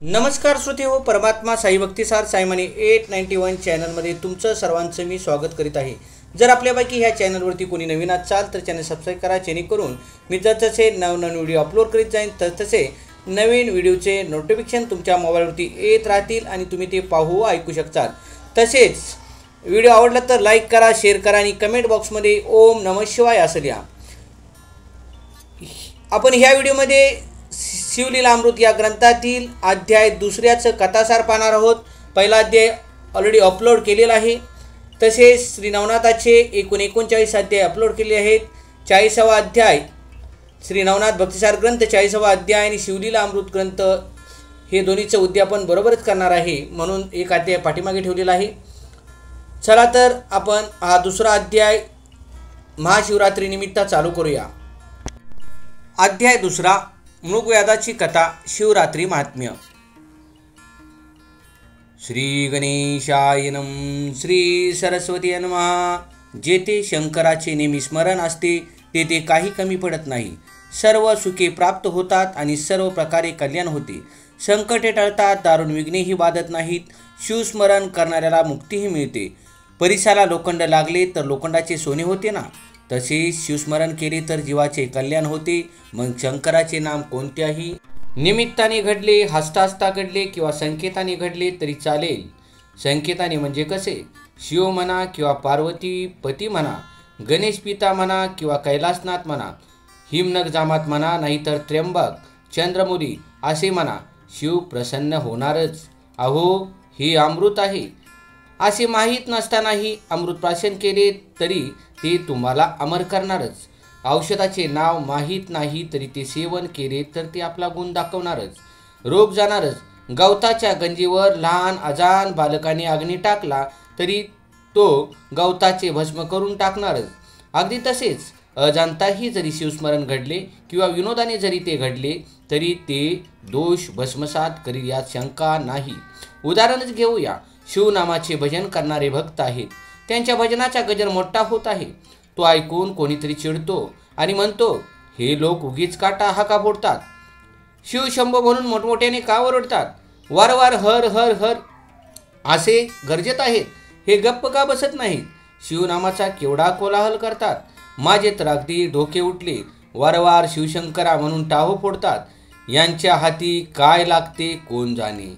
नमस्कार श्रोते हो, परमात्मा साई भक्तिसार साईमानी 891 चॅनलमध्ये तुमचं सर्वांचं मी स्वागत करीत आहे। जर आपल्यापैकी ह्या चॅनलवरती कोणी नवीन असाल तर चॅनल सबस्क्राईब करा, जेणेकरून मी जसे नवनवीन व्हिडिओ अपलोड करीत जाईन तसे नवीन व्हिडिओचे नोटिफिकेशन तुमच्या मोबाईलवरती येत राहतील आणि तुम्ही ते पाहू ऐकू शकता। तसेच व्हिडिओ आवडला तर लाईक करा, शेअर करा आणि कमेंट बॉक्समध्ये ओम नमः शिवाय असं लिहा। आपण ह्या व्हिडिओमध्ये शिवलीला अमृत या ग्रंथातील अध्याय दुसऱ्याचं कथासार पाहणार आहोत। पहिला अध्याय ऑलरेडी अपलोड केलेला आहे। तसेच श्री नवनाथाचे एकूण 39 अध्याय अपलोड केले आहेत। 40वा अध्याय श्री नवनाथ भक्तिसार ग्रंथ 40वा अध्याय आणि शिवलीला अमृत ग्रंथ हे दोन्हीचं उद्यापन बरोबरच करणार आहे, म्हणून एक अध्याय पाठीमागे ठेवलेला आहे। चला तर आपण हा दुसरा अध्याय महाशिवरात्री निमित्त चालू करूया। अध्याय दुसरा, मृगव्याधाची कथा, शिवरात्री महात्म्य। श्री गणेशाय नमः। श्री सरस्वती नमः। जेथे शंकराचे नेहमी स्मरण असते तेथे काही कमी पडत नाही। सर्व सुखे प्राप्त होतात आणि सर्व प्रकारे कल्याण होते। संकटे टळतात, दारुण विघ्नेही बाधत नाहीत। शिवस्मरण करणाऱ्याला मुक्तीही मिळते। परिसाला लोखंड लागले तर लोखंडाचे सोने होते ना, तसेच शिवस्मरण केले तर जीवाचे कल्याण होते। मग शंकराचे नाम कोणत्याही निमित्ताने घडले, हसता घडले किंवा संकेताने घडले तरी चालेल। संकेताने म्हणजे कसे? शिव म्हणा किंवा पार्वती पती म्हणा, गणेश पिता म्हणा किंवा कैलासनाथ म्हणा, हिमनग जामात म्हणा, नाहीतर त्र्यंबक चंद्रमुली असे म्हणा, शिव प्रसन्न होणारच। अहो हे अमृत आहे असे माहीत नसतानाही अमृत प्राशन केले तरी ते तुम्हाला अमर करणारच। औषधाचे नाव माहीत नाही तरी ते सेवन केले तर ते आपला गुण दाखवणारच, रोग जाणारच। गवताच्या गंजीवर लहान अजान बालकाने अग्नी टाकला तरी तो गवताचे भस्म करून टाकणारच। अगदी तसेच अजाणताही जरी शिवस्मरण घडले किंवा विनोदाने जरी ते घडले तरी ते दोष भस्मसात करील यात शंका नाही। उदाहरणच घेऊया, शिवनामाचे भजन करणारे भक्त आहेत। त्यांच्या भजनाचा गजर मोठा होत आहे। तो ऐकून कोणीतरी चिडतो आणि म्हणतो, हे लोक उगीच काटा हाका फोडतात, शिव शंभो म्हणून मोठमोठ्याने का ओरडतात, वारंवार हर हर हर असे गरजेत आहेत, हे गप्प का बसत नाहीत, शिवनामाचा केवढा कोलाहल करतात, माझे तर अगदी डोके उठले, वारंवार शिवशंकरा म्हणून टाहो फोडतात, यांच्या हाती काय लागते कोण जाणे।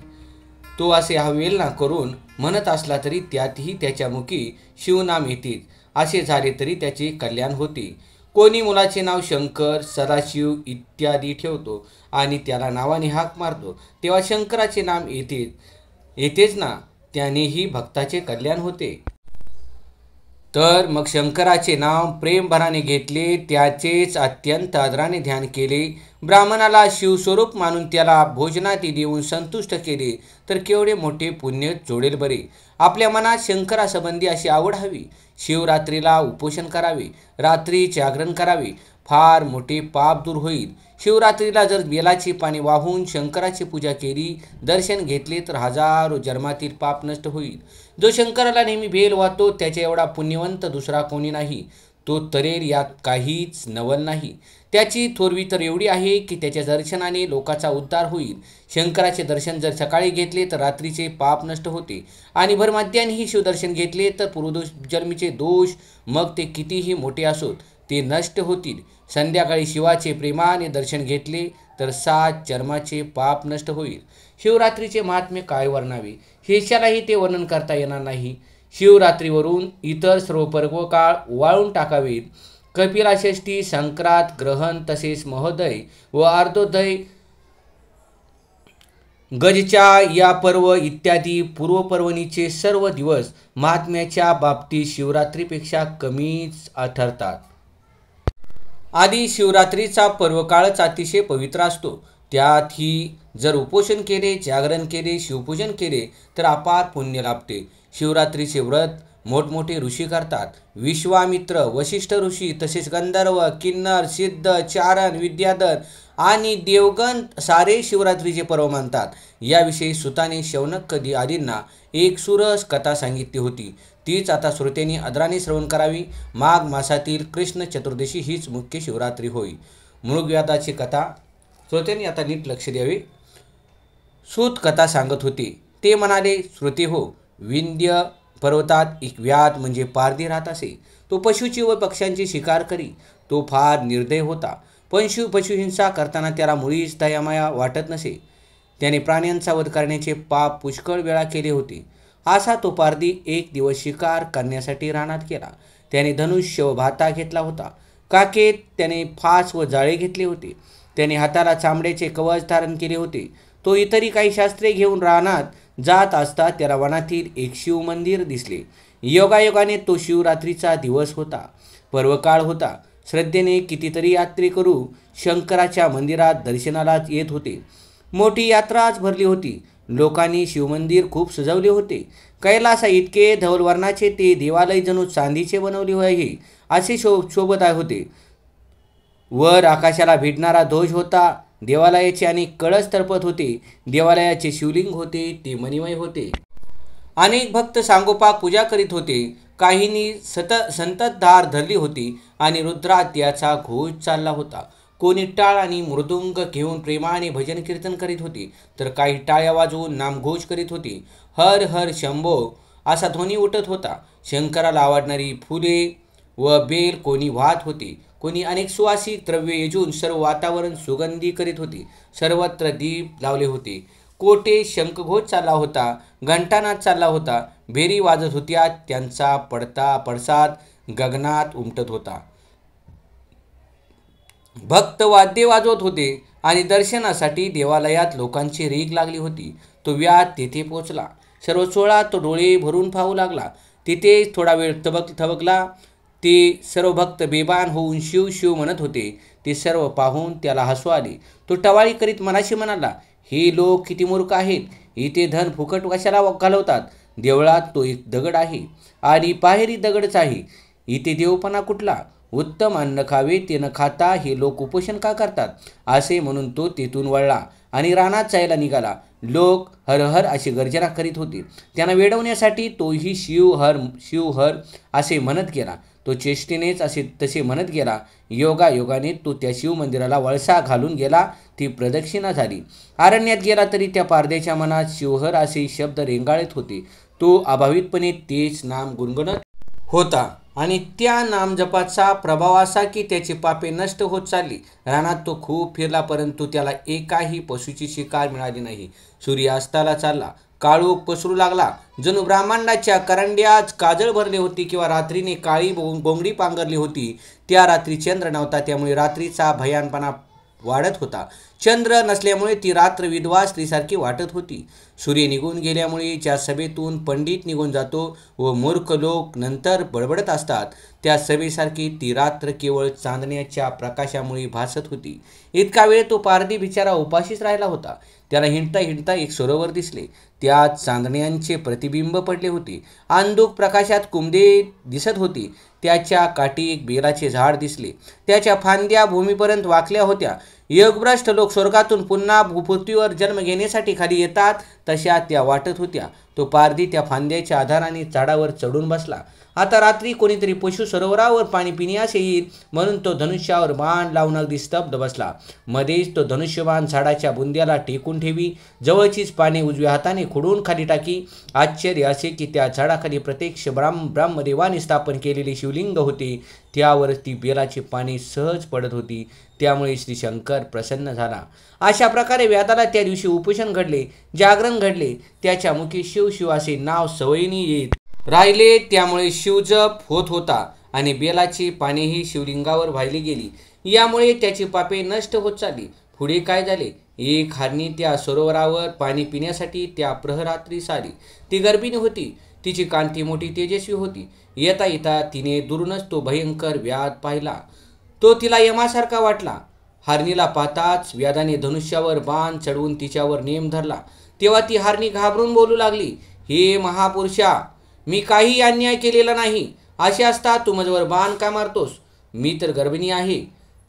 तो असे हवेलना करून म्हणत असला तरी त्यातही त्याच्या मुखी शिवनाम येते, असे झाले तरी त्याचे कल्याण होते। कोणी मुलाचे नाव शंकर, सदाशिव इत्यादी ठेवतो आणि त्याला नावाने हाक मारतो तेव्हा शंकराचे नाम येतेच ना, त्यानेही भक्ताचे कल्याण होते। तर मग शंकराचे नाव प्रेमभराने घेतले, त्याचेच अत्यंत आदराने ध्यान केले, ब्राह्मणाला शिवस्वरूप मानून त्याला भोजनाती देऊन संतुष्ट केले तर केवढे मोठे पुण्य जोडेल बरे। आपल्या मनात शंकरासंबंधी अशी आवड हवी। शिवरात्रीला उपोषण करावे, रात्री जागरण करावे, फार मोठे पाप दूर होईल। शिवरात्रीला जर बेलाची पाने वाहून शंकराची पूजा केली, दर्शन घेतले तर हजारो जन्मातील पाप नष्ट होईल। जो शंकराला नेहमी बेल वाहतो त्याच्या एवढा पुण्यवंत दुसरा कोणी नाही, तो तरेर यात काहीच नवल नाही। त्याची थोरवी तर एवढी आहे की त्याच्या दर्शनाने लोकाचा उद्धार होईल। शंकराचे दर्शन जर सकाळी घेतले तर रात्रीचे पाप नष्ट होते आणि भरमध्यानेही शिवदर्शन घेतले तर पूर्वजन्मीचे दोष मग ते कितीही मोठे असोत ते नष्ट होतील। संध्याकाळी शिवाचे प्रेमाने दर्शन घेतले तर 7 जन्माचे पाप नष्ट होईल। शिवरात्रीचे महात्म्य काय वर्णावे, हेच्यालाही ते वर्णन करता येणार नाही। शिवरात्रीवरून इतर सर्व पर्व काळ वाळून टाकावेत। कपिलाषष्ठी, संक्रांत, ग्रहण तसेच महोदय व अर्धोदय, गजच्या या पर्व इत्यादी पूर्वपर्वणीचे सर्व दिवस महात्म्याच्या बाबतीत शिवरात्रीपेक्षा कमीच ठरतात। आधी शिवरात्रीचा पर्वकाळच अतिशय पवित्र असतो। त्यातही जर उपोषण केले, जागरण केले, शिवपूजन केले तर अपार पुण्य लाभते। शिवरात्रीचे व्रत मोठमोठे ऋषी करतात। विश्वामित्र, वशिष्ठ ऋषी तसेच गंधर्व, किन्नर, सिद्ध, चारण, विद्याधर आणि देवगण सारे शिवरात्रीचे पर्व मानतात। याविषयी सुताने शौनक आदींना एक सुरस कथा सांगितली होती, तीच आता श्रोत्यांनी आदराने श्रवण करावी। माघ मासातील कृष्ण चतुर्दशी हीच मुख्य शिवरात्री होय। मृगव्याधाची कथा श्रोत्यांनी आता नीट लक्ष द्यावे। सूत कथा सांगत होते. ते म्हणाले, श्रोते हो, विंध्य पर्वतात एक व्याध म्हणजे पारधी राहत असे. तो पशूची व पक्ष्यांची शिकार करी. तो फार निर्दय होता. पशुहिंसा करताना त्याला मुळीच दयामाया वाटत नसे. त्याने प्राण्यांचा वध करण्याचे पाप पुष्कळ वेळा केले होते. असा तो पारधी एक दिवस शिकार करण्यासाठी रानात गेला. त्याने धनुष्य व भाता घेतला होता. काखेत त्याने फास व जाळे घेतले होते. त्याने हाताला चामड्याचे कवच धारण केले होते. तो इतरही काही शास्त्रे घेऊन रानात जात असता त्याला वनातील एक शिव मंदिर दिसले. योगायोगाने तो शिवरात्रीचा दिवस होता. पर्वकाळ होता. श्रद्धेने कितीतरी यात्रेकरू शंकराच्या मंदिरात दर्शनाला येत होते. मोठी यात्राच भरली होती. लोकांनी शिवमंदिर खूप सजवले होते. कैलासा इतके धवलवर्णाचे ते देवालय जणू चांदीचे बनवले आहे असे शोभत होते. वर आकाशाला भिडणारा ध्वज होता. देवालयाचे अनेक कळस तळपत होते. देवालयाचे शिवलिंग होते ते मणिमय होते. अनेक भक्त सांगोपाक पूजा करीत होते. काहींनी संततधार धरली होती आणि रुद्रात याचा घोष चालला होता. कोणी टाळ आणि मृदुंग घेऊन प्रेमाने भजन कीर्तन करीत होते, तर काही टाळ्या वाजवून नामघोष करीत होते. हर हर शंभो असा ध्वनी उठत होता. शंकराला आवडणारी फुले व बेल कोणी वाहत होते. कोणी अनेक सुवासिक द्रव्ये यजून सर्व वातावरण सुगंधी करीत होते. सर्वत्र दीप लावले होते. कोटे शंखघोष चालला होता. घंटानाद चालला होता. भेरी वाजत होत्या. त्यांचा पडसाद गगनात उमटत होता. भक्त वाद्ये वाजवत होते आणि दर्शनासाठी देवालयात लोकांची रीघ लागली होती. तो व्याध तेथे पोचला. सर्व सोहळा तो डोळे भरून पाहू लागला. तिथे थोडा वेळ थबकला. ते सर्व भक्त बेभान होऊन शिव शिव म्हणत होते. ते सर्व पाहून त्याला हसू आले. तो टवाळी करीत मनाशी म्हणाला, हे लोक किती मूर्ख आहेत. इथे धन फुकट कशाला घालवतात. देवळात तो एक दगड आहे आणि बाहेरही दगडच आहे. इथे देवपणा कुठला. उत्तम अन्न खावे ते न खाता हे लोक उपोषण का करतात. असे म्हणून तो तेथून वळला आणि रानात जायला निघाला. लोक हर हर अशी गर्जना करीत होते. त्यांना वेडवण्यासाठी तोही शिव हर असे म्हणत गेला. तो चेष्टेनेच तसे म्हणत गेला. योगायोगाने तो त्या शिवमंदिराला वळसा घालून गेला. ती प्रदक्षिणा झाली. अरण्यात गेला तरी त्या पारध्याच्या मनात शिवहर असे शब्द रेंगाळत होते. तो अभावितपणे तेच नाम गुणगुणत होता आणि त्या नामजपाचा प्रभाव असा की त्याची पापे नष्ट होत चालली. रानात तो खूप फिरला, परंतु त्याला एकाही पशुची शिकार मिळाली नाही. सूर्य अस्ताला चालला. काळोख पसरू लागला. जणू ब्रह्मांडाच्या करंड्यात काजळ भरले होती किंवा रात्रीने काळी बोंगडी पांघरली होती. त्या रात्री चंद्र नव्हता, त्यामुळे रात्रीचा भयानपणा वाढत होता. चंद्र नसल्यामुळे ती रात्र विधवा स्त्रीसारखी वाटत होती. सूर्य निघून गेल्यामुळे ज्या सभेतून पंडित निघून जातो व मूर्ख लोक नंतर बडबडत असतात, त्या सभेसारखी ती रात्र केवळ चांदण्याच्या प्रकाशामुळे भासत होती. इतका वेळ तो पारधी बिचारा उपाशीच राहिला होता. त्याला हिंडता हिंडता एक सरोवर दिसले. त्यात चांदण्यांचे प्रतिबिंब पडले होते. अंधुक प्रकाशात कुंभे दिसत होती. त्याच्या काठी एक बेलाचे झाड दिसले. त्याच्या फांद्या भूमीपर्यंत वाकल्या होत्या. योगभ्रष्ट लोक स्वर्गातून पुन्हा पृथ्वीवर जन्म घेण्यासाठी खाली येतात तशा त्या वाटत होत्या. तो पारधी त्या फांद्याच्या आधाराने झाडावर चढून बसला. आता रात्री कोणीतरी पशु सरोवरावर पाणी पिण्यास येईल म्हणून तो धनुष्यावर बाण लावून अगदी स्तब्ध बसला. मध्येच तो धनुष्यबाण झाडाच्या बुंद्याला टेकून ठेवी. जवळचीच पाने उजव्या हाताने खुडून खाली टाकी. आश्चर्य असे की त्या झाडाखाली प्रत्यक्ष ब्रह्मदेवाने स्थापन केलेले शिवलिंग होते. त्यावर ती बेलाची पाने सहज पडत होती. त्यामुळे श्री शंकर प्रसन्न झाला. अशा प्रकारे व्याधाला त्या दिवशी उपोषण घडले, जागरण घडले. त्याच्या मुखी शिव शिव असे नाव सवयीने येत राहिले. त्यामुळे शिवजप होत होता आणि बेलाची पानेही शिवलिंगावर वाहिली गेली. यामुळे त्याची पापे नष्ट होत चालली. पुढे काय झाले. एक हरणी त्या सरोवरावर पाणी पिण्यासाठी त्या प्रहरात्रीस आली. ती गर्भिणी होती. तिची कांती मोठी तेजस्वी होती. येता येता तिने दुरूनच तो भयंकर व्याध पाहिला. तो तिला यमासारखा वाटला. हरणीला पाहताच व्याधाने धनुष्यावर बाण चढवून तिच्यावर नेम धरला. तेव्हा ती हरणी घाबरून बोलू लागली, हे महापुरुषा, मी काही अन्याय केलेला नाही. असे असता तू माझ्यावर बाण का मारतोस. मी तर गर्भिणी आहे.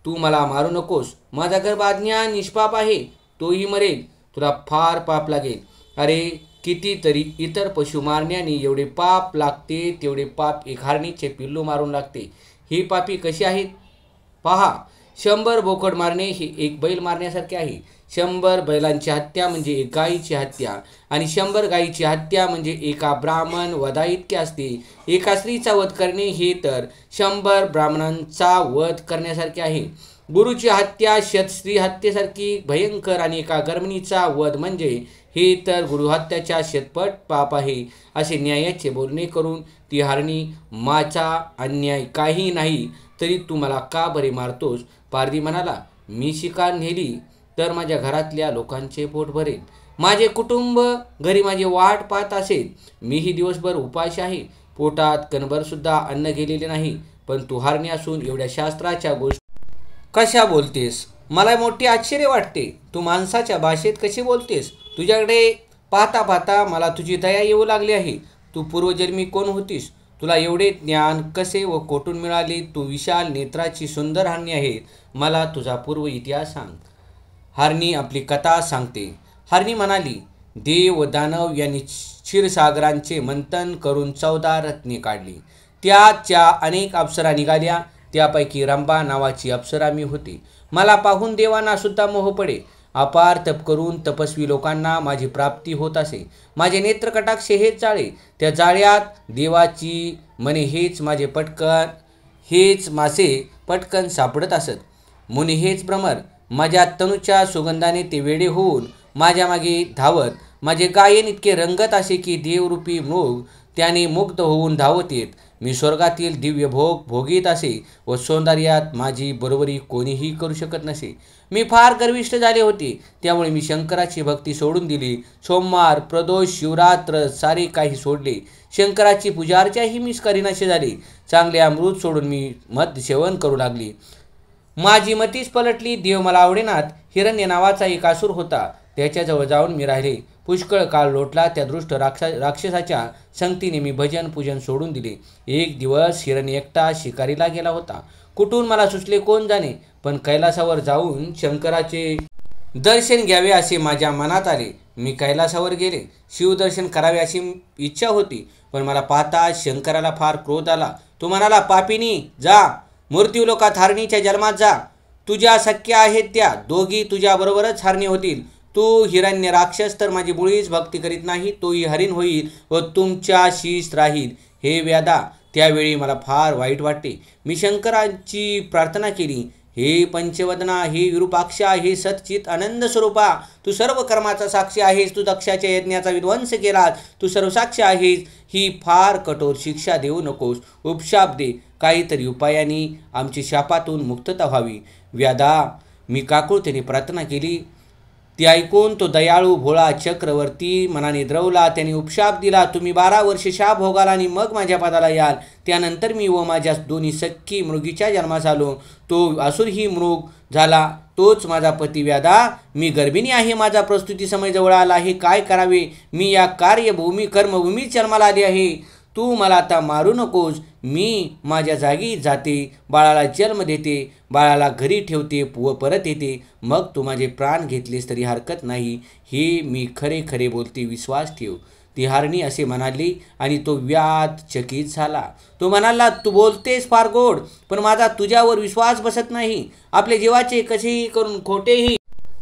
तू मला मारू नकोस. माझा गर्भ अज्ञान निष्पाप आहे. तोही मरेल. तुला फार पाप लागेल. अरे कितीतरी इतर पशु मारण्याने एवढे पाप लागते तेवढे पाप एक हरणीचे पिल्लू मारून लागते. ही पापी कशी आहेत पहा. 100 बोकड मारणे हे एक बैल मारण्यासारखे आहे. 100 बैलांची हत्या म्हणजे एक गायीची हत्या आणि 100 गायीची हत्या म्हणजे एका ब्राह्मण वधा इतके असते. एका स्त्रीचा वध करणे हे तर 100 ब्राह्मणांचा वध करण्यासारखे आहे. गुरुची हत्या स्त्री हत्येसारखी भयंकर आणि एका गर्भिणीचा वध म्हणजे हे तर गुरुहत्याच्या शतपट पाप आहे. असे न्यायाचे बोलणे करून ती हरणी, माझा अन्याय काही नाही तरी तू मला का बरे मारतोस? पारधी म्हणाला, मी शिकार नेली तर माझ्या घरातल्या लोकांचे पोट भरेल. माझे कुटुंब घरी माझी वाट पाहत असेल. मीही दिवसभर उपाशी आहे. पोटात कणभरसुद्धा अन्न गेलेले नाही. पण तू हरणी असून एवढ्या शास्त्राच्या गोष्टी कशा बोलतेस? मला मोठे आश्चर्य वाटते. तू माणसाच्या भाषेत कशी बोलतेस? तुझ्याकडे पाहता पाहता मला तुझी दया येऊ लागली आहे. तू पूर्वजन्मी कोण होतीस? तुला एवढे ज्ञान कसे व कोठून मिळाले? तू विशाल नेत्राची सुंदर हरणी आहे. मला तुझा पूर्व इतिहास सांग. हरणी आपली कथा सांगते. हरणी म्हणाली, देव व दानव यांनी क्षीरसागरांचे मंथन करून 14 रत्ने काढली. त्याच्या अनेक अप्सरा निघाल्या. त्यापैकी रंभा नावाची अप्सरा मी होते. मला पाहून देवांना सुद्धा मोह पडे. अपार तप करून तपस्वी लोकांना माझी प्राप्ती होत असे. माझे नेत्र कटाक्ष हेच जाळे. त्या जाळ्यात देवाची मने हेच मासे पटकन सापडत असत. मुनी हेच भ्रमर. माझ्या तनूच्या सुगंधाने ते वेडे होऊन माझ्या मागे धावत. माझे गायन इतके रंगत असे की देवरूपी मृग त्याने मुग्ध होऊन धावत येत. मी स्वर्गातील दिव्य भोग भोगीत असे व सौंदर्यात माझी बरोबरी कोणीही करू शकत नसे. मी फार गर्विष्ठ झाले होते. त्यामुळे मी शंकराची भक्ती सोडून दिली. सोमवार, प्रदोष, शिवरात्र सारे काही सोडले. शंकराची पूजार्चाही मी करीनासे झाले. चांगले अमृत सोडून मी मद सेवन करू लागली. माझी मतीच पलटली. देव मला आवडेनात. हिरण्य नावाचा एक असुर होता. त्याच्याजवळ जाऊन मी राहिले. पुष्कळ काळ लोटला. त्या दृष्ट राक्षसाच्या संगतीने मी भजन पूजन सोडून दिले. एक दिवस हिरण्य एकटा शिकारीला गेला होता. कुठून मला सुचले कोण जाणे. पण कैलासावर जाऊन शंकराचे दर्शन घ्यावे असे माझ्या मनात आले. मी कैलासावर गेले. शिवदर्शन करावे अशी इच्छा होती. पण मला पाहता शंकराला फार क्रोध आला. तो म्हणाला, पापिनी, जा मृत्यूलोकात हरणीच्या जन्मात जा. तुझ्या सख्या आहेत त्या दोघी तुझ्याबरोबरच हरणी होतील. तू हिरण्य राक्षस तर माझी मुळीच भक्ती करीत नाही. तोही हरिण होईल व तुमच्याशीच राहील. हे व्याधा, त्यावेळी मला फार वाईट वाटते. मी शंकराची प्रार्थना केली. हे पंचवदना, हे विरूपाक्षा, हे सच्चित आनंद स्वरूपा, तू सर्व कर्माचा साक्षी आहेस. तू दक्षाच्या यज्ञाचा विध्वंस केलास. तू सर्वसाक्षी आहेस. ही फार कठोर शिक्षा देऊ नकोस. उपशाप दे. काहीतरी उपायाने आमची शापातून मुक्तता व्हावी. व्याधा, मी काकुळतेने प्रार्थना केली. ती ऐकून तो दयाळू भोळा चक्रवर्ती मनाने द्रवला. त्याने उपशाप दिला, तुम्ही 12 वर्षे शाप भोगाल आणि मग माझ्या पदाला याल. त्यानंतर मी व माझ्या दोन्ही सख्खी मृगीच्या जन्मास आलो. तो असुरही मृग झाला. तोच माझा पती व्याधा. मी गर्भिणी आहे. माझा प्रस्तुती समय जवळ आला आहे. काय करावे? मी या कर्मभूमी जन्माला आली आहे. तू मला आता मारू नकोस. मी माझ्या जागी जाते. बाळाला जन्म देते. बाळाला घरी ठेवते व परत येते. मग तू माझे प्राण घेतलेस तरी हरकत नाही. हे मी खरे खरे बोलते, विश्वास ठेव. ती हरणी असे म्हणाली आणि तो व्याध चकित झाला. तो म्हणाला, तू बोलतेस फार गोड, पण माझा तुझ्यावर विश्वास बसत नाही. आपल्या जीवाचे कसेही करून खोटेही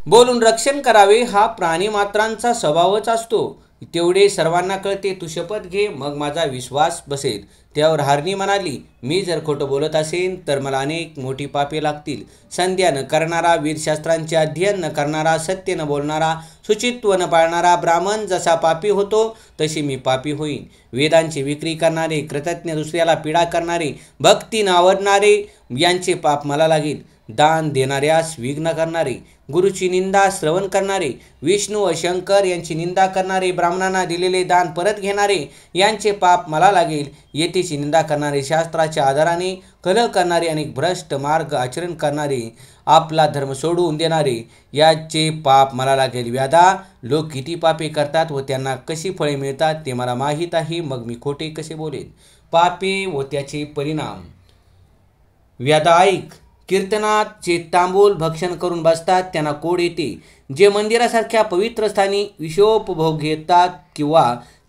बोलून रक्षण करावे हा प्राणीमात्रांचा स्वभावच असतो. तेवढे सर्वांना कळते. तू शपथ घे, मग माझा विश्वास बसेल. त्यावर हरणी म्हणाली, मी जर खोटं बोलत असेन तर मला अनेक मोठी पापे लागतील. संध्या न करणारा, वीरशास्त्रांचे अध्ययन न करणारा, सत्य न बोलणारा, शुचित्व न पाळणारा ब्राह्मण जसा पापी होतो तशी मी पापी होईन. वेदांची विक्री करणारे, कृतज्ञ दुसऱ्याला पीडा करणारे, भक्ती न आवडणारे यांचे पाप मला लागेल. दान देणाऱ्यास विघ्न करणारे, गुरुची निंदा श्रवण करणारे, विष्णू व शंकर यांची निंदा करणारे, ब्राह्मणांना दिलेले दान परत घेणारे यांचे पाप मला लागेल. येथेची निंदा करणारे, शास्त्राच्या आधाराने कलह करणारे, अनेक भ्रष्ट मार्ग आचरण करणारे, आपला धर्म सोडून देणारे याचे पाप मला लागेल. व्याधा, लोक किती पापे करतात व त्यांना कशी फळे मिळतात ते मला माहीत आहे. मग मी खोटे कसे बोलेन? पापे व त्याचे परिणाम. व्याधा, ऐक. कीर्तनात जे तांबूल भक्षण करून बसतात त्यांना कोड येते. जे मंदिरासारख्या पवित्र स्थानी विषोपभोग घेतात किंवा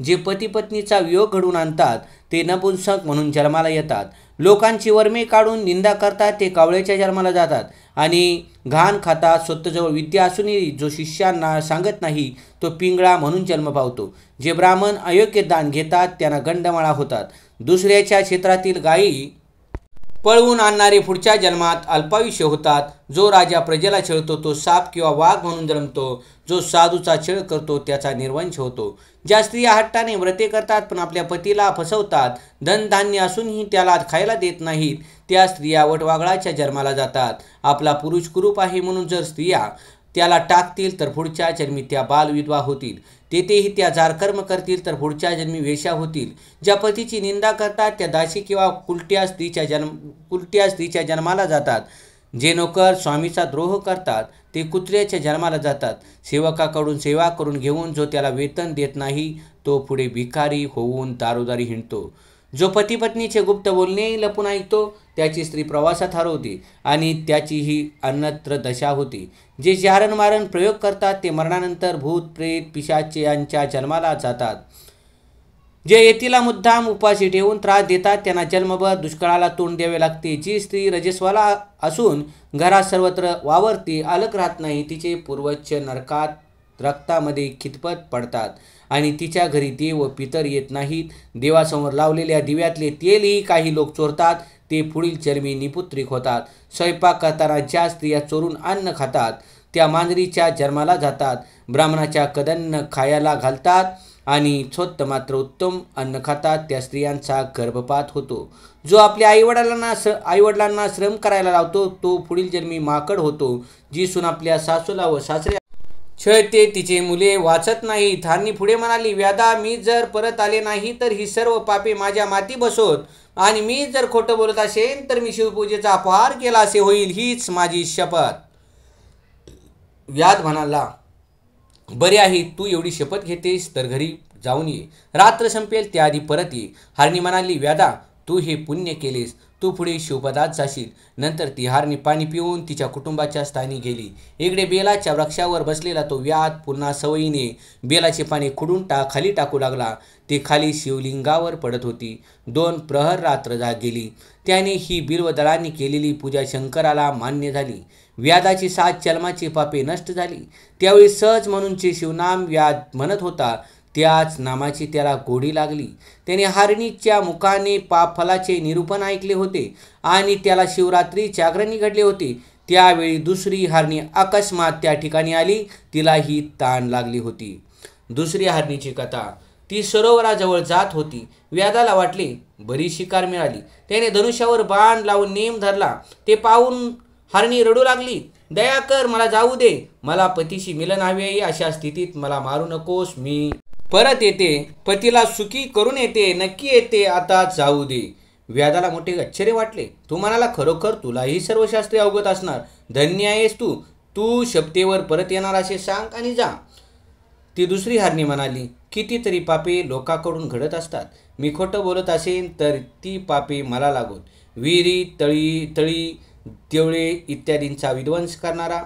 जे पती पत्नीचा वियोग घडवून आणतात ते नपुंसक म्हणून जन्माला येतात. लोकांची वर्मे काढून निंदा करतात ते कावळ्याच्या जन्माला जातात आणि घाण खातात. स्वतःजवळ विद्या असूनही जो शिष्यांना सांगत नाही तो पिंगळा म्हणून जन्म पावतो. जे ब्राह्मण अयोग्य दान घेतात त्यांना गंडमाळा होतात. दुसऱ्याच्या क्षेत्रातील गायी पळवून आणणारे पुढच्या जन्मात अल्पायुष्य होतात. जो राजा प्रजेला छळतो तो साप किंवा वाघ म्हणून जन्मतो. जो साधूचा छळ करतो त्याचा निर्वंश होतो. ज्या स्त्रिया हट्टाने व्रते करतात पण आपल्या पतीला फसवतात, धनधान्य असूनही त्याला खायला देत नाहीत, त्या स्त्रिया वटवाघळाच्या जन्माला जातात. आपला पुरुष कुरूप आहे म्हणून जर स्त्रिया त्याला टाकतील तर पुढच्या जन्मी त्या बालविधवा होतील. तेथेही त्या जारकर्म करतील तर पुढच्या जन्मी वेश्या होतील. ज्या पतीची निंदा करतात त्या दासी किंवा उलट्या स्त्रीच्या जन्माला जातात. जे नोकर स्वामीचा द्रोह करतात ते कुत्र्याच्या जन्माला जातात. सेवकाकडून सेवा करून घेऊन जो त्याला वेतन देत नाही तो पुढे भिकारी होऊन दारोदारी हिंडतो. जो पती पत्नीचे गुप्त बोलणे लपून ऐकतो त्याची स्त्री प्रवासात हरवते आणि त्याचीही अन्यत्र दशा होते. जे जारण मारण प्रयोग करतात ते मरणानंतर भूत प्रेत पिशाच यांच्या जन्माला जातात. जे येतीला मुद्दाम उपाशी ठेवून त्रास देतात त्यांना जन्मभर दुष्काळाला तोंड द्यावे लागते. जी स्त्री रजस्वाला असून घरात सर्वत्र वावरते, अलग राहत नाही, तिचे पूर्वज नरकात रक्तामध्ये खितपत पडतात आणि तिच्या घरी देव व पितर येत नाहीत. देवासमोर लावलेल्या दिव्यातले तेलही काही लोक चोरतात, ते पुढील जन्मी निपुत्रिक होतात. स्वयंपाक करताना ज्या स्त्रिया चोरून अन्न खातात त्या मांजरीच्या जन्माला जातात. ब्राह्मणाच्या कदन्न खायला घालतात आणि स्वतः मात्र उत्तम अन्न खातात त्या स्त्रियांचा गर्भपात होतो. जो आपल्या आईवडिलांना श्रम करायला लावतो तो पुढील जन्मी माकड होतो. जी सून आपल्या सासूला व सासऱ्या छळते तिचे मुले वाचत नाही. हरणी पुढे म्हणाली, व्याधा, मी जर परत आले नाही तर ही सर्व पापे माझ्या माती बसोत आणि मी जर खोटं बोलत असेन तर मी शिवपूजेचा अपहार केला असे होईल, हीच माझी शपथ. व्याध म्हणाला, बरे आहे, तू एवढी शपथ घेतेस तर घरी जाऊन ये, रात्र संपेल त्याआधी परत ये. हरणी म्हणाली, व्याधा, तू हे पुण्य केलेस, तू पुढे शिवपदात जाशील. नंतर ती हरणी पाणी पिऊन तिच्या कुटुंबाच्या स्थानी गेली. इकडे बेलाच्या वृक्षावर बसलेला तो व्याध पुन्हा सवयीने बेलाचे पाणी खुडून खाली टाकू लागला. ती खाली शिवलिंगावर पडत होती. 2 प्रहर रात्र गेली. त्याने ही बिल्वदळांनी केलेली पूजा शंकराला मान्य झाली. व्याधाची 7 जन्माची पापे नष्ट झाली. त्यावेळी सहज म्हणूनचे शिवनाम व्याध म्हणत होता, त्याच नामाची त्याला गोडी लागली. त्याने हरणीच्या मुखाने पापफलाचे निरूपण ऐकले होते आणि त्याला शिवरात्री जागरणी घडले होते. त्यावेळी दुसरी हरणी अकस्मात त्या ठिकाणी आली. तिलाही ताण लागली होती. दुसरी हरणीची कथा. ती सरोवराजवळ जात होती. व्याधाला वाटले बरी शिकार मिळाली. त्याने धनुष्यावर बाण लावून नेम धरला. ते पाहून हरणी रडू लागली, दया कर, मला जाऊ दे, मला पतीशी मिलन हवे आहे. अशा स्थितीत मला मारू नकोस, मी परत येते, पतीला सुखी करून येते, नक्की येते, आता जाऊ दे. व्याधाला मोठे आश्चर्य वाटले. तू म्हणाला, खरोखर तुलाही सर्व शास्त्रे अवगत असणार, धन्य आहेस तू, तू शपथेवर परत येणार असे सांग आणि जा. ती दुसरी हरणी म्हणाली, कितीतरी पापे लोकांकडून घडत असतात, मी खोटं बोलत असेन तर ती पापे मला लागोत. विहिरी, तळी, देवळे इत्यादींचा विध्वंस करणारा,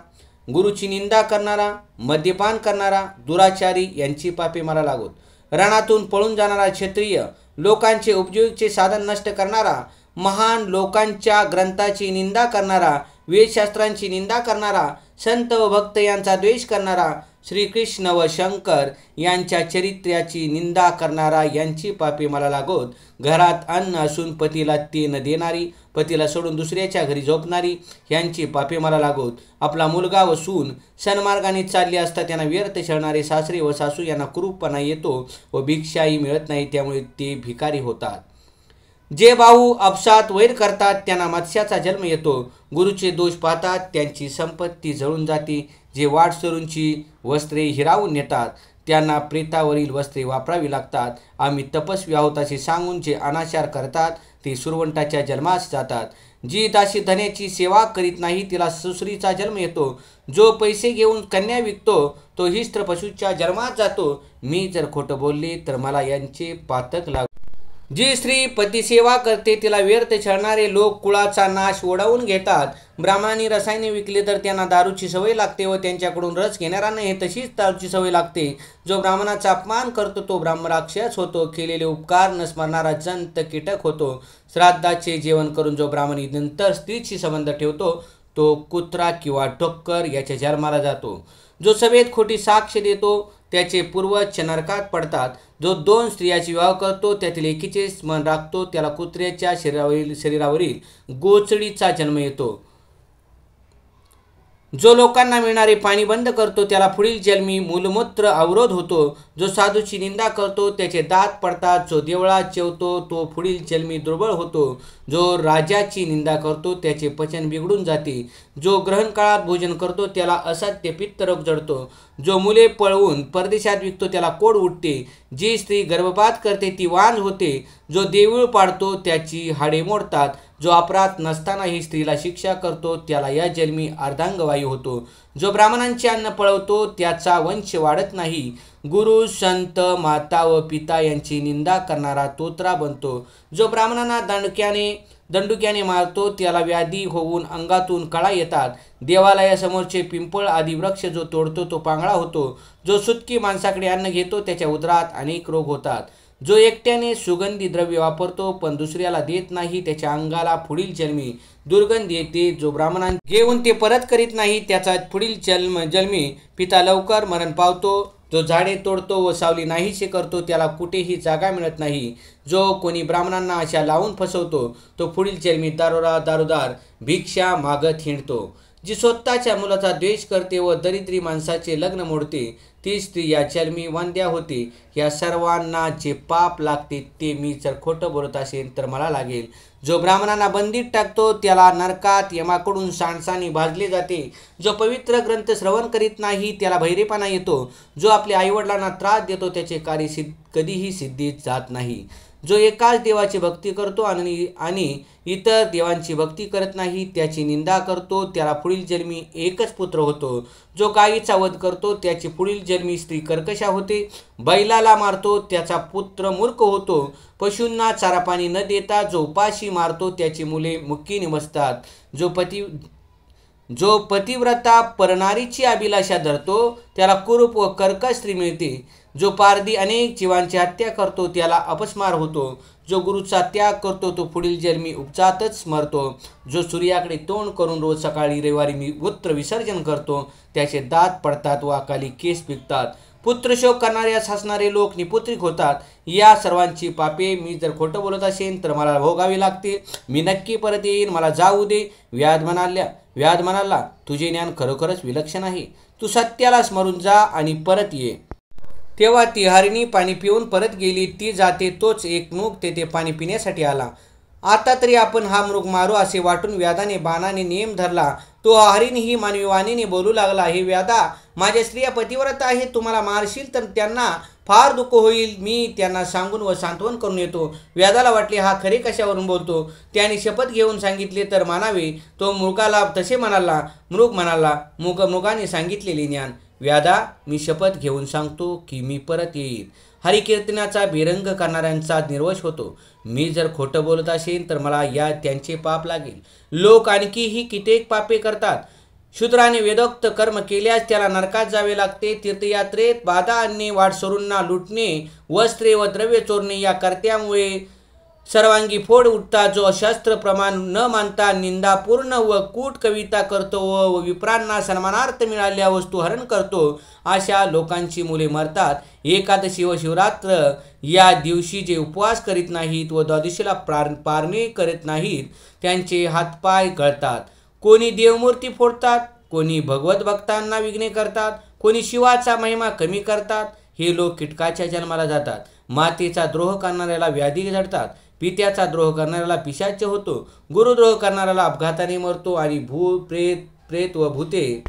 गुरुची निंदा करणारा, मद्यपान करणारा, दुराचारी यांची पापे मला लागोत. रणातून पळून जाणारा क्षत्रिय, लोकांचे उपयोगाचे साधन नष्ट करणारा, महान लोकांच्या ग्रंथाची निंदा करणारा, वेदशास्त्रांची निंदा करणारा, संत व भक्त यांचा द्वेष करणारा, श्रीकृष्ण व शंकर यांच्या चरित्र्याची निंदा करणारा यांची पापे मला लागोत. घरात अन्न असून पतीला ते न देणारी, पतीला सोडून दुसऱ्याच्या घरी झोपणारी यांची पापे मला लागोत. आपला मुलगा व सून सन्मार्गाने चालले असता त्यांना व्यर्थ छळणारे सासरे व सासू यांना कुरूपपणा येतो व भिक्षाही मिळत नाही, त्यामुळे ते भिकारी होतात. जे भाऊ आपसात वैर करतात त्यांना मत्स्याचा जन्म येतो. गुरुचे दोष पाहतात त्यांची संपत्ती जळून जाते. जे वाटसरूंची वस्त्रे हिरावून नेतात त्यांना प्रेतावरील वस्त्रे वापरावी लागतात. आम्ही तपस्वी आहोत असे सांगून जे अनाचार करतात ते सुरवंटाच्या जन्मास जातात. जी दासी धन्याची सेवा करीत नाही तिला सुसरीचा जन्म येतो. जो पैसे घेऊन कन्या विकतो तो हिस्त्र पशूच्या जन्मात जातो. मी जर खोटं बोलले तर मला यांचे पातक जी स्त्री पतिसेवा करते तिला व्यर्थ छळणारे लोक कुळाचा नाश ओढावून घेतात. ब्राह्मणांनी रसायने विकली तर त्यांना दारूची सवय लागते व त्यांच्याकडून रस घेणाऱ्यांना हे तशीच दारूची सवय लागते. जो ब्राह्मणाचा अपमान करतो तो ब्राह्मराक्षस होतो. केलेले उपकार न स्मरणारा जंत कीटक होतो. श्राद्धाचे जेवण करून जो ब्राह्मण नंतर स्त्रीशी संबंध ठेवतो तो कुत्रा किंवा ठोक्कर याच्या जन्माला जातो. जो सभेत खोटी साक्ष देतो त्याचे पूर्वज नरकात पडतात. जो 2 स्त्रियांचे विवाह करतो त्यातील एकीचे स्मरण राखतो त्याला कुत्र्याच्या शरीरावरील गोचडीचा जन्म येतो. जो लोकांना मिळणारे पाणी बंद करतो त्याला पुढील जन्मी मूलमूत्र अवरोध होतो. जो साधूची निंदा करतो त्याचे दात पडतात. जो देवळात जेवतो तो पुढील जन्मी दुर्बळ होतो. जो राजाची निंदा करतो त्याचे पचन बिघडून जाते. जो ग्रहण काळात भोजन करतो त्याला असाध्य पित्तरोग जडतो. जो मुले पळवून परदेशात विकतो त्याला कोड उठते. जी स्त्री गर्भपात करते ती वांझ होते. जो देऊळ पाडतो त्याची हाडे मोडतात. जो अपराध नसतानाही स्त्रीला शिक्षा करतो त्याला या जन्मी अर्धांगवायू होतो. जो ब्राह्मणांचे अन्न पळवतो त्याचा वंश वाढत नाही. गुरु संत माता व पिता यांची निंदा करणारा तोत्रा बनतो. जो ब्राह्मणांना दंडुक्याने मारतो त्याला व्याधी होऊन अंगातून कळा येतात. देवालयासमोरचे पिंपळ आदी वृक्ष जो तोडतो तो पांगळा होतो. जो सुटकी माणसाकडे अन्न घेतो त्याच्या उदरात अनेक रोग होतात. जो एकट्याने सुगंधी द्रव्य वापरतो पण दुसऱ्याला देत नाही त्याच्या अंगाला पुढील जन्मी दुर्गंध येते. जो ब्राह्मणांना घेऊन ते परत करीत नाही त्याचा पुढील जन्मी पिता लवकर मरण पावतो. जो झाडे तोडतो व सावली नाहीसे करतो त्याला कुठेही जागा मिळत नाही. जो कोणी ब्राह्मणांना आशा लावून फसवतो तो पुढील जन्मी दारोदार भिक्षा मागत हिंडतो. जी स्वतःच्या मुलाचा द्वेष करते व दरिद्री माणसाचे लग्न मोडते ती स्त्री या जन्मी वंद्या होते. या सर्वांना जे पाप लागते ते मी जर खोटं बोलत असेल तर मला लागेल. जो ब्राह्मणांना बंदीत टाकतो त्याला नरकात यमाकडून सांडसाणी भाजले जाते. जो पवित्र ग्रंथ श्रवण करीत नाही त्याला बहिरेपणा येतो. जो आपल्या आईवडिलांना त्रास देतो त्याचे कार्य कधीही सिद्धीत जात नाही. जो एकाच देवाची भक्ती करतो आणि इतर देवांची भक्ती करत नाही त्याची निंदा करतो त्याला पुढील जन्मी एकच पुत्र होतो. जो गायीचा वध करतो त्याची पुढील जन्मी स्त्री कर्कशा होते. बैलाला मारतो त्याचा पुत्र मूर्ख होतो. पशूंना चारा पाणी न देता जो उपाशी मारतो त्याची मुले मुक्कीने बसतात. जो पतिव्रता परनारीची अभिलाषा धरतो त्याला कुरूप व कर्कश स्त्री मिळते. जो पारधी अनेक जीवांची हत्या करतो त्याला अपस्मार होतो. जो गुरुचा त्याग करतो तो पुढील जन्मी उपजातच मरतो. जो सूर्याकडे तोंड करून रोज सकाळी रविवारी मूत्र विसर्जन करतो त्याचे दात पडतात व अकाली केस पिकतात. पुत्रशोक करणाऱ्यास हसणारे लोक निपुत्रिक होतात. या सर्वांची पापे मी जर खोटं बोलत असेल तर मला भोगावी लागतील. मी नक्की परत येईन मला जाऊ दे. व्याध म्हणाला तुझे ज्ञान खरोखरच विलक्षण आहे. तू सत्याला स्मरून जा आणि परत ये. तेव्हा ती हरिणी पाणी पिऊन परत गेली. ती जाते तोच एक मृग तेथे पाणी पिण्यासाठी आला. आता तरी आपण हा मृग मारू असे वाटून व्याधाने बाणाने नेम धरला. तो हरिणीही मानवी वाणीने बोलू लागला, हे व्याधा, माझ्या स्त्रिया पतिव्रता आहेत. तुम्हाला मारशील तर त्यांना फार दुःख होईल. मी त्यांना सांगून व सांत्वन करून येतो. व्याधाला वाटले हा खरे कशावरून बोलतो. त्याने शपथ घेऊन सांगितले तर मानावे. तो मृगाला तसे म्हणाला. मृगाने सांगितलेले ज्ञान. व्याधा, मी शपथ घेऊन सांगतो की मी परत येईल. हरिकीर्तनाचा बेरंग करणाऱ्यांचा निर्वश होतो. मी जर खोटं बोलत असेल तर मला त्यांचे पाप लागेल. लोक आणखीही कित्येक पापे करतात. शूद्राने वेदोक्त कर्म केल्यास त्याला नरकात जावे लागते. तीर्थयात्रेत बाधा आणणे, वाटसरूंना लुटणे, वस्त्रे व द्रव्य चोरणे या कर्त्यामुळे सर्वांगी फोड उठतात. जो शस्त्र प्रमाण न मानता निंदापूर्ण व कूट कविता करतो व विप्रांना सन्मानार्थ मिळालेल्या वस्तू हरण करतो अशा लोकांची मुले मरतात. एकादशी व शिवरात्र या दिवशी जे उपवास करीत नाहीत व द्वादशीला पारणे करत नाहीत त्यांचे हातपाय गळतात. कोणी देवमूर्ती फोडतात, कोणी भगवत भक्तांना विघ्ने करतात, कोणी शिवाचा महिमा कमी करतात. हे लोक कीटकाच्या जन्माला जातात. मातेचा द्रोह करणाऱ्याला व्याधी जडतात. पित्याचा द्रोह करणाऱ्याला पिशाच होतो. गुरुद्रोह करणाऱ्याला अपघाताने मरतो आणि प्रेत व भूते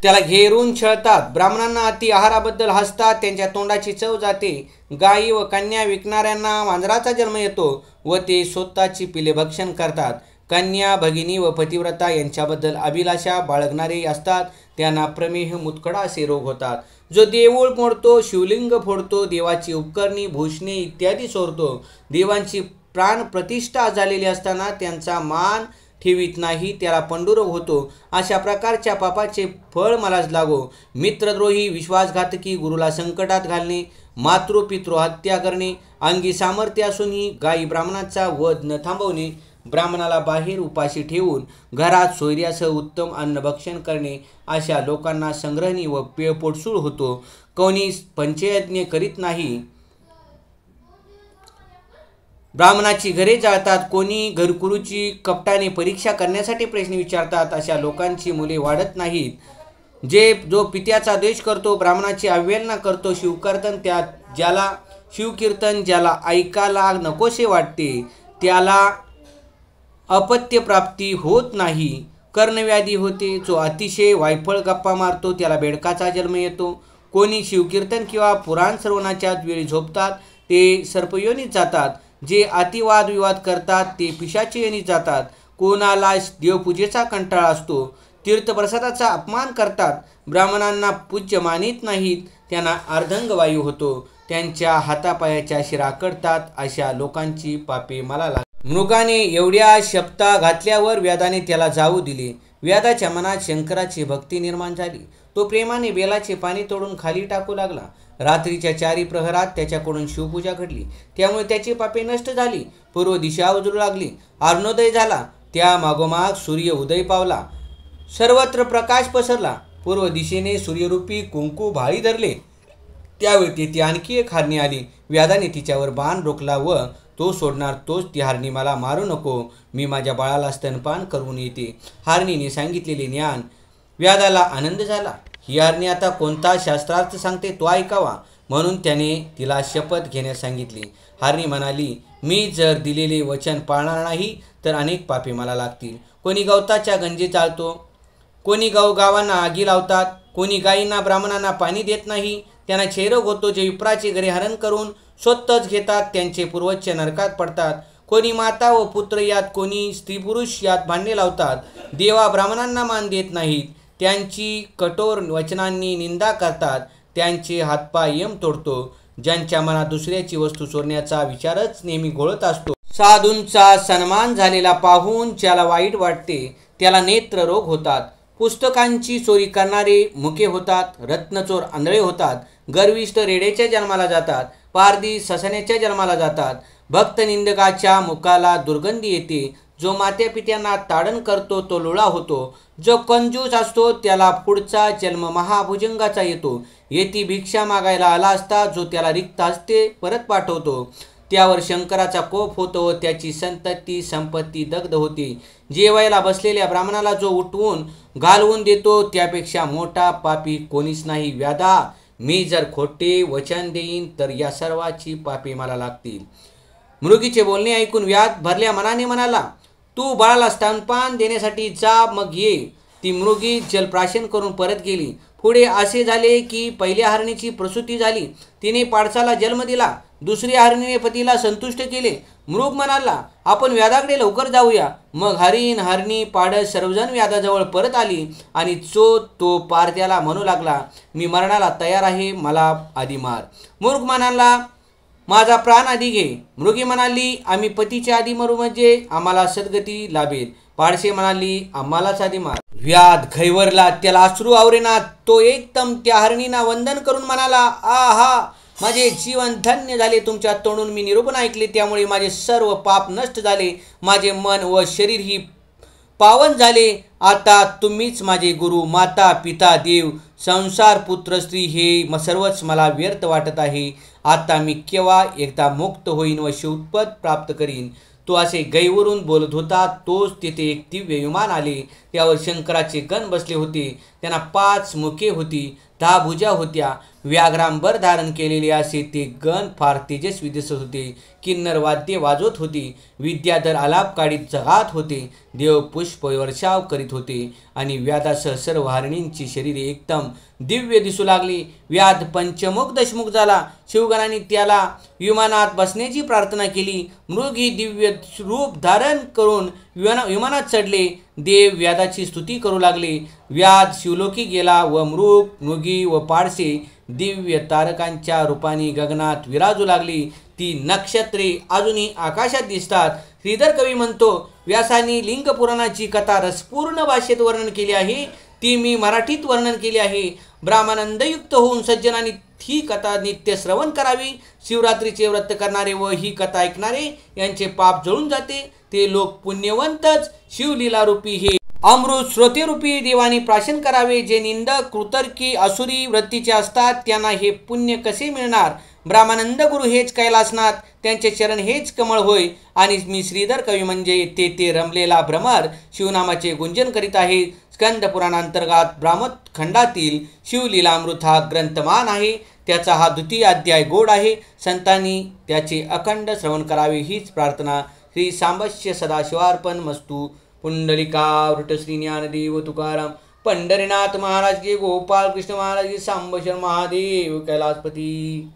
त्याला घेरून छळतात. ब्राह्मणांना अति आहाराबद्दल हसतात. त्यांच्या तोंडाची चव जाते. गायी व कन्या विकणाऱ्यांना वांजराचा जन्म येतो व ते स्वतःची पिले भक्षण करतात. कन्या, भगिनी व पतिव्रता यांच्याबद्दल अभिलाषा बाळगणारे असतात. त्यांना प्रमेह, मुतखडा असे रोग होतात. जो देऊळ मोडतो, शिवलिंग फोडतो, देवाची उपकरणी भूषणे इत्यादी चोरतो, देवांची प्राण प्रतिष्ठा झालेली असताना त्यांचा मान ठेवीत नाही, त्याला पंडुरोग होतो. अशा प्रकारच्या पापाचे फळ मलाच लागो. मित्रद्रोही, विश्वासघातकी, गुरुला संकटात घालणे, मातृपितृ हत्या करणे, अंगी सामर्थ्य असूनही गायी ब्राह्मणाचा वध न थांबवणे, ब्राह्मणाला बाहेर उपाशी ठेवून घरात सोयऱ्यासह उत्तम अन्न भक्षण करणे, अशा लोकांना संग्रहणी व पोटसूळ होतो. कोणी पंचयज्ञ करीत नाही, ब्राह्मणाची घरे जाळतात, कोणी घरकुरूची कपटाने परीक्षा करण्यासाठी प्रश्न विचारतात, अशा लोकांची मुले वाढत नाहीत. जो पित्याचा द्वेष करतो, ब्राह्मणाची अवहेलना करतो, शिवकीर्तन ज्याला ऐकायला नकोसे वाटते, त्याला अपत्य प्राप्ती होत नाही, कर्णव्याधी होते. जो अतिशय वायफळ गप्पा मारतो, त्याला बेडकाचा जन्म येतो. कोणी शिवकीर्तन किंवा पुराण श्रवणाच्या वेळी झोपतात, ते सर्पयोनीत जातात. जे अतिवाद विवाद करतात, ते पिशाची योनीत जातात. कोणाला देवपूजेचा कंटाळा असतो, तीर्थप्रसादाचा अपमान करतात, ब्राह्मणांना पूज्य मानित नाहीत, त्यांना अर्धंग वायू होतो, त्यांच्या हातापायाच्या शिरा कटतात, अशा लोकांची पापे मला लागतात. मृगाने एवढ्या शपथा घातल्यावर व्याधाने त्याला जाऊ दिले. व्याधाच्या मनात शंकराची भक्ती निर्माण झाली. तो प्रेमाने बेलाचे पाणी तोडून खाली टाकू लागला. रात्रीच्या 4 प्रहरात त्याच्याकडून शिवपूजा घडली, त्यामुळे त्याची पापे नष्ट झाली. पूर्व दिशा उजळू लागली. अरुणोदय झाला, त्या मागोमाग सूर्य उदय पावला. सर्वत्र प्रकाश पसरला. पूर्व दिशेने सूर्यरूपी कुंकू भाळी धरले. त्यावेळी तेथे आणखी एक हरणी आली. व्याधाने तिच्यावर बाण रोखला व तो सोडणार तोच ती हरणी मला मारू नको, मी माझ्या बाळाला स्तनपान करून येते. हरणीने सांगितलेले ज्ञान व्याधाला आनंद झाला. ही हरणी आता कोणता शास्त्रार्थ सांगते तो ऐकावा, म्हणून त्याने तिला शपथ घेण्यास सांगितली. हरणी म्हणाली, मी जर दिलेले वचन पाळणार नाही तर अनेक पापे मला लागतील. कोणी गवताच्या गंजी चालतो, कोणी गावांना आगी लावतात, कोणी गायींना ब्राह्मणांना पाणी देत नाही, त्यांना क्षयरोग होतो. जे विप्राचे घरे हरण करून स्वतःच घेतात, त्यांचे पूर्वज नरकात पडतात. कोणी माता व पुत्र यात, कोणी स्त्री पुरुष यात भांडणे लावतात. देवा ब्राह्मणांना मान देत नाहीत, त्यांची कठोर वचनांनी निंदा करतात, त्यांचे हातपाय यम तोडतो. ज्यांच्या मनात दुसऱ्याची वस्तू चोरण्याचा विचारच नेहमी घोळत असतो, साधूंचा सन्मान झालेला पाहून ज्याला वाईट वाटते, त्याला नेत्र रोग होतात. पुस्तकांची चोरी करणारे मुके होतात, रत्नचोर आंधळे होतात, गर्विष्ठ रेड्याच्या जन्माला जातात, पारधी ससण्याच्या जन्माला जातात. भक्तनिंदकाच्या मुखाला दुर्गंधी येते. जो मात्यापित्यांना ताडण करतो तो लुळा होतो. जो कंजूस असतो त्याला पुढचा जन्म महाभुजंगाचा येतो. येती भिक्षा मागायला आला असता जो त्याला रिक्त हस्ते परत पाठवतो, त्यावर शंकराचा कोप होतो व त्याची संतती संपत्ती दग्ध होते. जेवायला बसलेल्या ब्राह्मणाला जो उठवून घालवून देतो, त्यापेक्षा मोठा पापी कोणीच नाही. व्याधा, मी जर खोटे वचन देईन तर या सर्वाची पापे मला लागतील. मृगीचे बोलणे ऐकून व्याध भरल्या मनाने म्हणाला, तू बाळाला स्तनपान देण्यासाठी जा, मग ये. ती मृगी जलप्राशन करून परत गेली. पुढे असे झाले की पहिल्या हरणीची प्रसूती झाली, तिने पाडसाला जन्म दिला. दुसऱ्या हरणीने पतीला संतुष्ट केले. मृग म्हणाला, आपण व्याधाकडे लवकर जाऊया. मग हरिण, हरणी, पाडस सर्वजण व्याधाजवळ परत आली आणि तो पारध्याला म्हणू लागला, मी मरणाला तयार आहे, मला आधी मार. मृग म्हणाला, माझा प्राण आधी घे. मृगी म्हणाली, आम्ही पतीच्या आधी मरू म्हणजे आम्हाला सद्गती लाभेल. पाडसे म्हणाली, आम्हालाच आधी मार. व्याध घैवरला, त्याला अश्रू आवरेना. तो एकदम त्या हरणींना वंदन करून म्हणाला, आहा, माझे जीवन धन्य झाले. तुमच्या तोंडून मी निरूपण ऐकले, त्यामुळे माझे सर्व पाप नष्ट झाले. माझे मन व शरीर ही पावन झाले. आता तुम्हीच माझे गुरु, माता, पिता, देव, संसार, पुत्र, स्त्री हे सर्वच मला व्यर्थ वाटत आहे. आता मी केव्हा एकदा मुक्त होईन व शिवपद प्राप्त करीन. तो असे गैवरून बोलत होता, तोच तेथे एक दिव्य विमान आले. त्यावर शंकराचे गण बसले होते. त्यांना 5 मुखे होती, 10 भुजा होत्या. व्याघ्रांबर धारण केलेले असे ते गण फार तेजस्वी दिसत होते. किन्नर वाद्ये वाजवत होती, विद्याधर आलाप काढीत जगात होते. देव पुष्प वर्षाव करीत होते आणि व्याधासह सर्व हरणींची शरीरे एकदम दिव्य दिसू लागली. व्याध पंचमुख दशमुख झाला. शिवगणांनी त्याला विमानात बसण्याची प्रार्थना केली. मृग ही दिव्य रूप धारण करून विमानात चढले. देव व्याधाची स्तुती करू लागले. व्याध शिवलोकी गेला व मृग, मृगी व पाडसे दिव्य तारकांच्या रूपाने गगनात विराजू लागली. ती नक्षत्रे अजूनही आकाशात दिसतात. श्रीधर कवी म्हणतो, व्यासांनी लिंग पुराणाची कथा रसपूर्ण भाषेत वर्णन केली आहे, ती मी मराठीत वर्णन केली आहे. ब्राह्मणानंदयुक्त होऊन सज्जनांनी ही कथा नित्य श्रवण करावी. शिवरात्रीचे व्रत करणारे व ही कथा ऐकणारे यांचे पाप जळून जाते. ते लोक पुण्यवंतच. शिवलीला रूपी हे अमृत श्रोतेरूपी देवानी प्राशन करावे. जे निंदक, कृतर्की, असुरी वृत्तीचे असतात त्यांना हे पुण्य कसे मिळणार? ब्राह्मणानंद गुरु हेच कैलासनाथ, त्यांचे चरण हेच कमळ होय. आणि मी श्रीधर कवी म्हणजे ते रमलेला भ्रमर शिवनामाचे गुंजन करीत आहे. स्कंद पुराणांतर्गत ब्राह्मखंडातील शिवलीलामृत हा ग्रंथमान आहे. त्याचा हा द्वितीय अध्याय गोड आहे. संतांनी त्याचे अखंड श्रवण करावे हीच प्रार्थना. श्री सांबस्य सदाशिवार्पण मस्तु. पुंडलिकावृत श्री ज्ञानदेव तुकाराम पंढरीनाथ महाराज की, गोपाल कृष्ण महाराज की, सांबेश्वर महादेव कैलासपती.